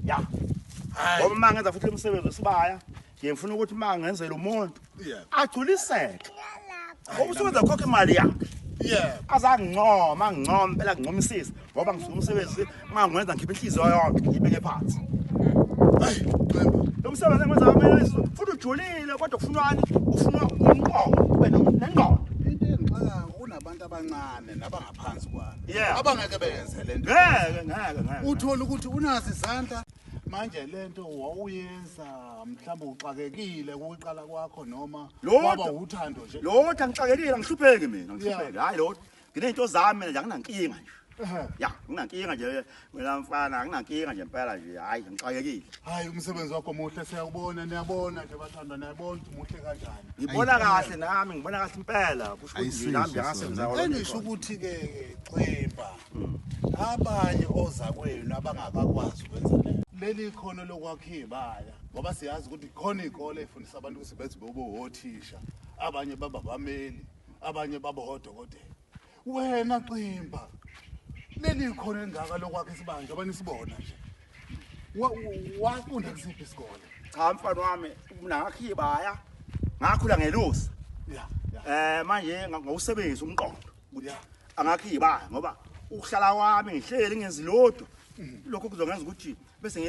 ya ngoba mangenza futhi umsebenzi wesibaya ngifuna ukuthi mangenzele umuntu agculiseke ngoba usebenza khokha imali yakhe azancoma phela kuncomisisa ngoba ngisuka umsebenzi mangenza ngikhipha inhliziyo yonke ngibeke phansi lo msebenzi engenza kumele futhi ujulile kodwa kufunwani ufuna umqondo ube nengqondo into engixaka unabantu abancane nabangaphansi kwami abangeke benze lento ngeke uthola ukuthi unazi izandla manje lento wawuyenza mhlawumbe uxakekile ukuqala kwakho noma waba uthando nje lotho angixakekile ngihlupheki mina ngihlupheki hayi lotho nginento zami mina nje anginankinga nje ya nginankinga nje wena mfana anginankinga nje impela nje hayi ngixakekile hayi umsebenzi wakho muhle siyakubona niyabona nje bathandwa niyabona muhle kanjani ngibona kahle nami ngibona kahle impela kusho ukuthi nami ngiyasebenza kwalo ngisho ukuthi ke Ximba abanye oza kwenu abangakakwazi ukwenza leli khono lokwakhiibaya ngoba siyazi ukuthi khona izikole efundisa abantu ukuthi bethi bobo othisha abanye baba bameli abanye baba odokotela wena Ximba leli khono engaka lokwakhe isibanje abani sibona nje wafunda kusiphi isikole cha mfana wami ngakhiibaya ngakhula ngelusa manje ngawusebenzisa umqondo angakhiibaya ngoba ukuhlala kwami ngihleli ngenzi lodwa lokho kuzongenza ukuthi bese